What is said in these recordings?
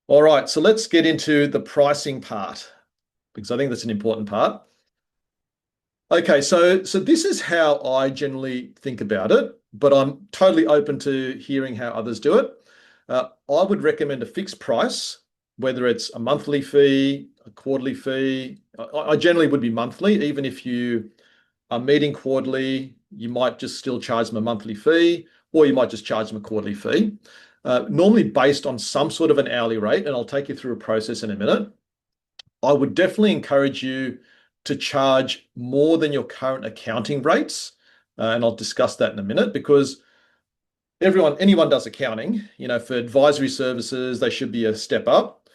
All right, so let's get into the pricing part because I think that's an important part. Okay, so this is how I generally think about it, but I'm totally open to hearing how others do it. I would recommend a fixed price, whether it's a monthly fee, a quarterly fee. I generally would be monthly, even if you are meeting quarterly, you might just still charge them a monthly fee, or you might just charge them a quarterly fee. Normally based on some sort of an hourly rate, and I'll take you through a process in a minute. I would definitely encourage you to charge more than your current accounting rates. And I'll discuss that in a minute because anyone does accounting. For advisory services, they should be a step up.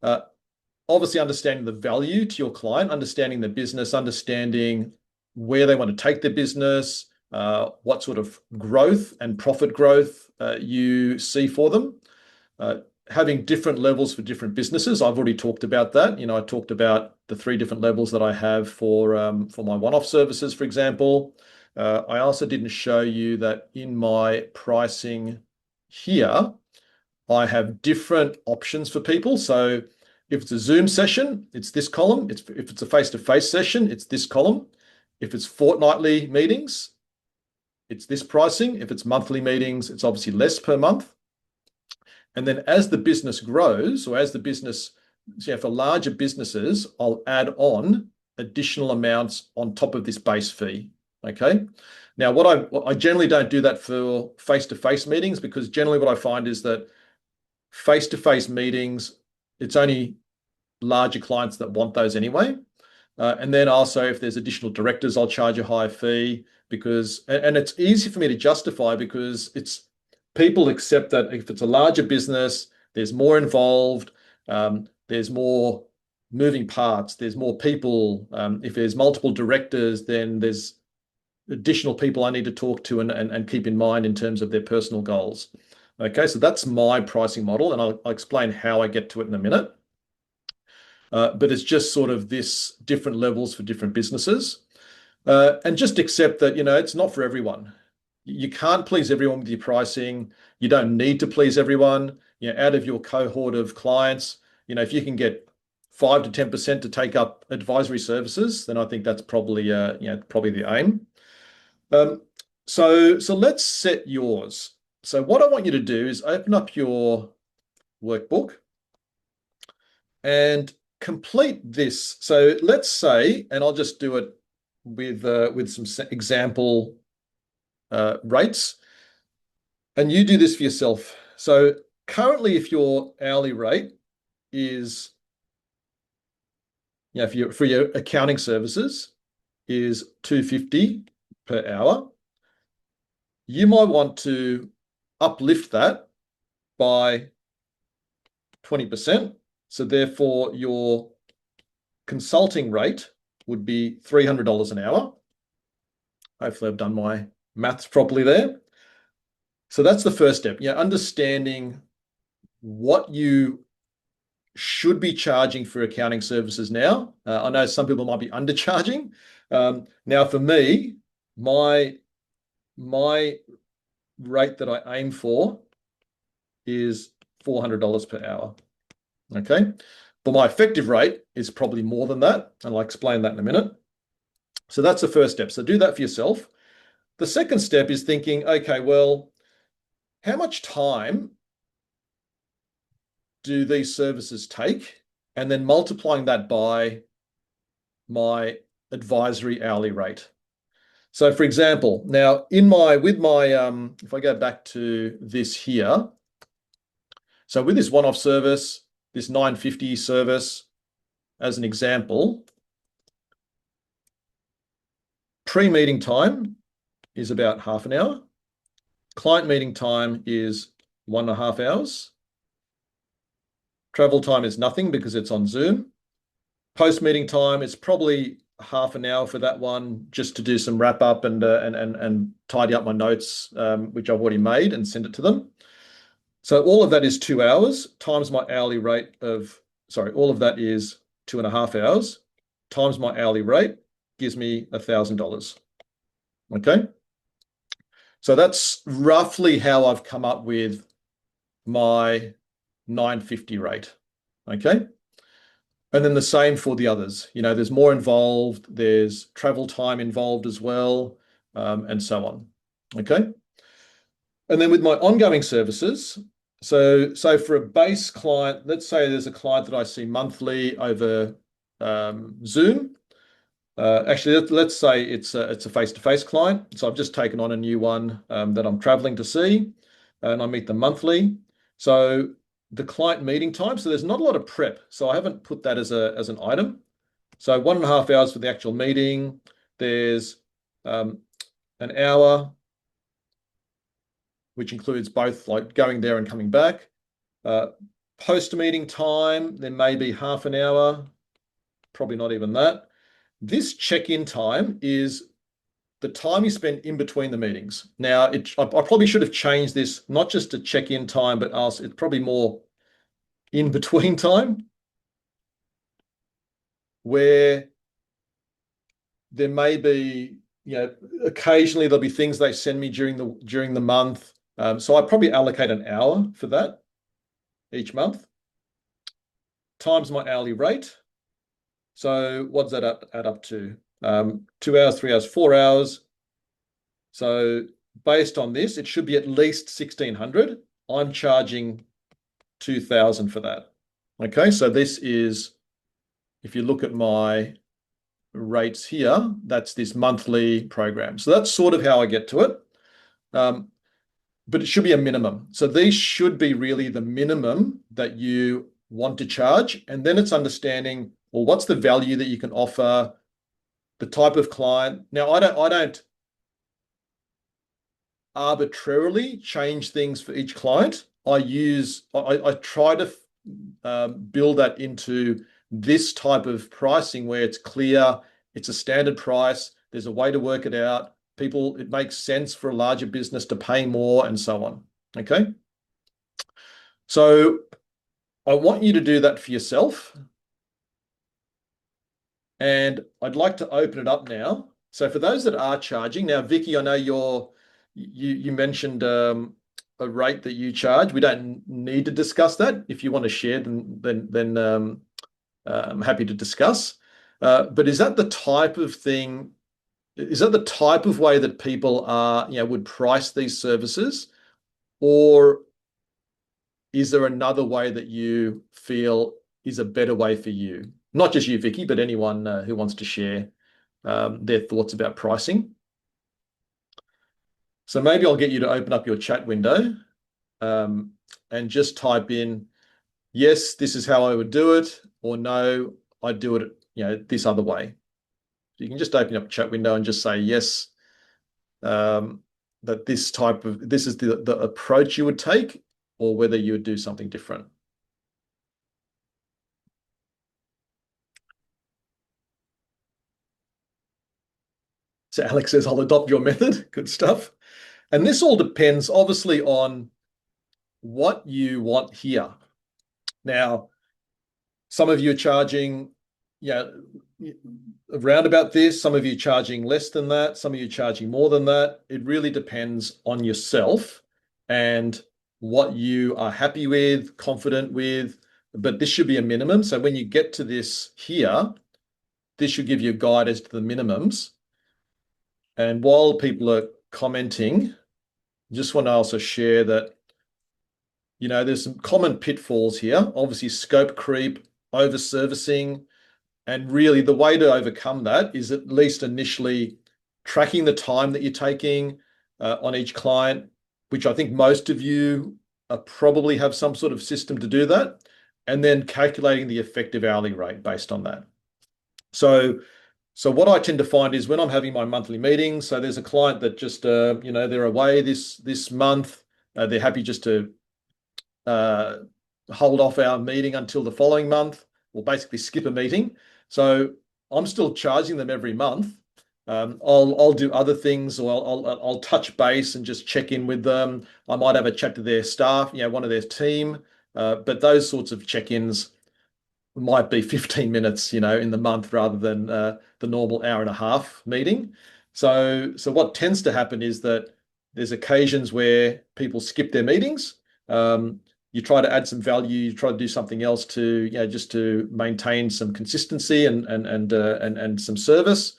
Uh, Obviously, understanding the value to your client, understanding the business, understanding where they want to take their business, what sort of growth and profit growth you see for them. Uh, Having different levels for different businesses. I've already talked about that. I talked about the three different levels that I have for my one-off services, for example. I also didn't show you that in my pricing here, I have different options for people. So if it's a Zoom session, it's this column. If it's a face-to-face session, it's this column. If it's fortnightly meetings, it's this pricing. If it's monthly meetings, it's obviously less per month. And then as the business grows, or as the business, for larger businesses, I'll add on additional amounts on top of this base fee. Okay. Now, what I generally don't do that for face-to-face meetings because generally what I find is that face-to-face meetings, it's only larger clients that want those anyway. And then also, if there's additional directors, I'll charge a higher fee and it's easy for me to justify because people accept that if it's a larger business, there's more involved, there's more moving parts, there's more people. If there's multiple directors, then there's additional people I need to talk to and keep in mind in terms of their personal goals. Okay, so that's my pricing model, and I'll explain how I get to it in a minute. But it's just sort of this different levels for different businesses. And just accept that, it's not for everyone. You can't please everyone with your pricing. You don't need to please everyone. Out of your cohort of clients, if you can get 5 to 10% to take up advisory services, then I think that's probably the aim. So let's set yours. So what I want you to do is open up your workbook and complete this. So let's say, and I'll just do it with some example rates, and you do this for yourself. So currently, if your hourly rate is, for your accounting services is $250 per hour, you might want to uplift that by 20%. So therefore, your consulting rate would be $300 an hour. Hopefully, I've done my maths properly there. So that's the first step. Understanding what you should be charging for accounting services now. I know some people might be undercharging. Now, for me, my rate that I aim for is $400 per hour. Okay. But my effective rate is probably more than that. And I'll explain that in a minute. So that's the first step. So do that for yourself. The second step is thinking, okay, well, how much time do these services take? And then multiplying that by my advisory hourly rate. So for example, now if I go back to this here, so with this one-off service, this 950 service, as an example, pre-meeting time is about half an hour. Client meeting time is 1.5 hours. Travel time is nothing because it's on Zoom. Post-meeting time is probably half an hour for that one, just to do some wrap up and tidy up my notes, which I've already made and send it to them. So all of that is 2 hours times my hourly rate all of that is 2.5 hours times my hourly rate gives me $1,000. Okay. So that's roughly how I've come up with my 950 rate. Okay. And then the same for the others. There's more involved, there's travel time involved as well, and so on. Okay. And then with my ongoing services, so for a base client, let's say there's a client that I see monthly over Zoom. Actually, let's say it's a face-to-face client. So I've just taken on a new one that I'm traveling to see, and I meet them monthly. So the client meeting time, so there's not a lot of prep. So I haven't put that as an item. So 1.5 hours for the actual meeting. There's an hour, which includes both like going there and coming back. Post-meeting time, there may be half an hour, probably not even that. This check-in time is the time you spend in between the meetings. Now, I probably should have changed this, not just to check-in time, but also it's probably more in between time, where there may be, occasionally there'll be things they send me during the month. So I probably allocate an hour for that each month, times my hourly rate. So what does that add up to? 2 hours, 3 hours, 4 hours. So based on this, it should be at least 1,600. I'm charging 2,000 for that. Okay, so this is, if you look at my rates here, that's this monthly program. So that's sort of how I get to it. But it should be a minimum. So these should be really the minimum that you want to charge. And then it's understanding, well, what's the value that you can offer, the type of client. Now, I don't arbitrarily change things for each client. I try to build that into this type of pricing where it's clear, it's a standard price, there's a way to work it out. It makes sense for a larger business to pay more and so on. Okay. So I want you to do that for yourself. And I'd like to open it up now. So for those that are charging, now, Vicky, I know you mentioned a rate that you charge. We don't need to discuss that. If you want to share, then I'm happy to discuss. But is that the type of thing? Is that the type of way that people would price these services, or is there another way that you feel is a better way for you? Not just you, Vicky, but anyone who wants to share their thoughts about pricing. So maybe I'll get you to open up your chat window and just type in, yes, this is how I would do it, or no, I do it, this other way. So you can just open up a chat window and just say yes, that this is the approach you would take, or whether you would do something different. So Alex says, I'll adopt your method. Good stuff. And this all depends, obviously, on what you want here. Now, some of you are charging, around about this. Some of you are charging less than that. Some of you are charging more than that. It really depends on yourself and what you are happy with, confident with. But this should be a minimum. So when you get to this here, this should give you a guide as to the minimums. And while people are commenting, just want to also share that, there's some common pitfalls here. Obviously, scope creep, over servicing, and really the way to overcome that is at least initially tracking the time that you're taking on each client, which I think most of you probably have some sort of system to do that, and then calculating the effective hourly rate based on that. So what I tend to find is when I'm having my monthly meetings, so there's a client that just, they're away this month. They're happy just to hold off our meeting until the following month, or basically skip a meeting. So I'm still charging them every month. I'll do other things, or I'll touch base and just check in with them. I might have a chat to their staff, one of their team. But those sorts of check-ins might be 15 minutes, in the month rather than the normal hour and a half meeting. So what tends to happen is that there's occasions where people skip their meetings. you try to add some value, you try to do something else to, just to maintain some consistency and some service,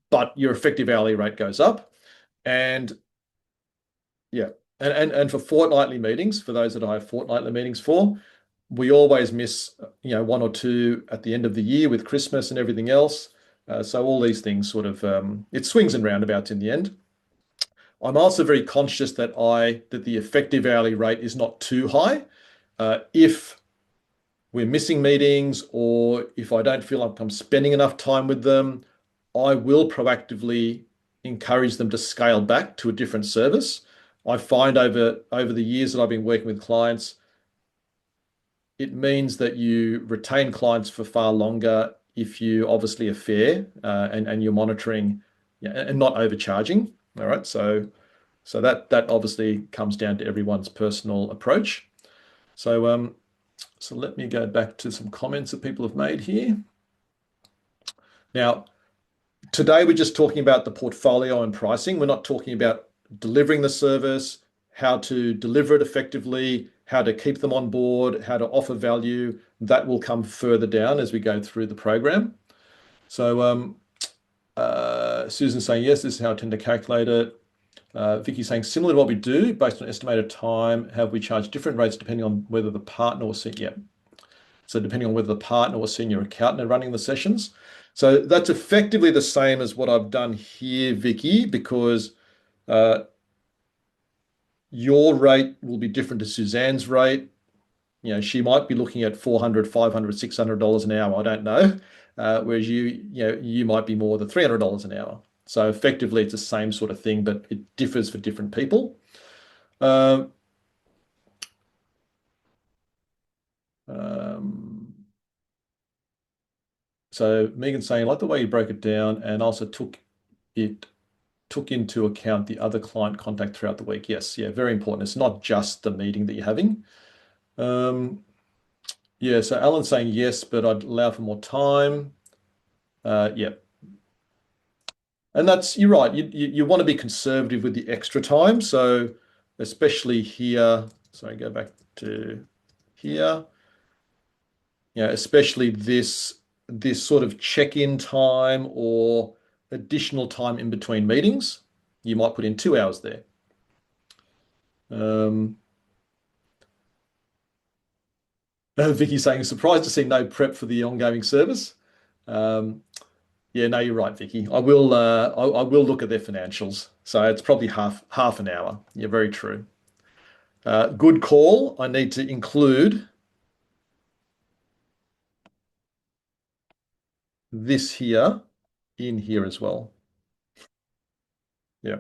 but your effective hourly rate goes up. And yeah, and for fortnightly meetings, for those that I have fortnightly meetings for, we always miss, one or two at the end of the year with Christmas and everything else. So all these things sort of it swings and roundabouts in the end. I'm also very conscious that the effective hourly rate is not too high. If we're missing meetings or if I don't feel like I'm spending enough time with them, I will proactively encourage them to scale back to a different service. I find over the years that I've been working with clients, it means that you retain clients for far longer if you obviously are fair and you're monitoring, and not overcharging. All right, so that obviously comes down to everyone's personal approach. So let me go back to some comments that people have made here. Now, today we're just talking about the portfolio and pricing. We're not talking about delivering the service, how to deliver it effectively, how to keep them on board, how to offer value. That will come further down as we go through the program. So Susan's saying, yes, this is how I tend to calculate it. Vicky's saying, similar to what we do, based on estimated time, have we charged different rates depending on whether the partner or senior, yeah. So depending on whether the partner or senior accountant are running the sessions. So that's effectively the same as what I've done here, Vicky, because your rate will be different to Suzanne's rate. She might be looking at $400, $500, $600 an hour. I don't know. Whereas you might be more than $300 an hour. So effectively, it's the same sort of thing, but it differs for different people. So Megan's saying, I like the way you broke it down and also took into account the other client contact throughout the week. Yes, yeah, very important. It's not just the meeting that you're having. Yeah, so Alan's saying yes, but I'd allow for more time. Yeah. And you're right. You want to be conservative with the extra time. So especially here, sorry, go back to here. Especially this sort of check-in time or additional time in between meetings, you might put in 2 hours there. Vicky's saying, surprised to see no prep for the ongoing service. Yeah, no, you're right, Vicky. I will look at their financials. So it's probably half an hour. Yeah, very true. Good call. I need to include this here in here as well. Yeah.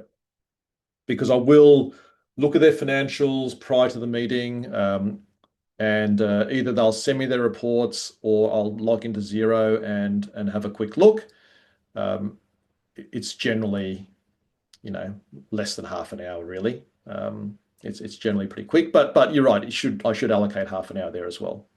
Because I will look at their financials prior to the meeting, and either they'll send me their reports or I'll log into Xero and have a quick look. It's generally, less than half an hour, really. It's generally pretty quick, but you're right. I should allocate half an hour there as well.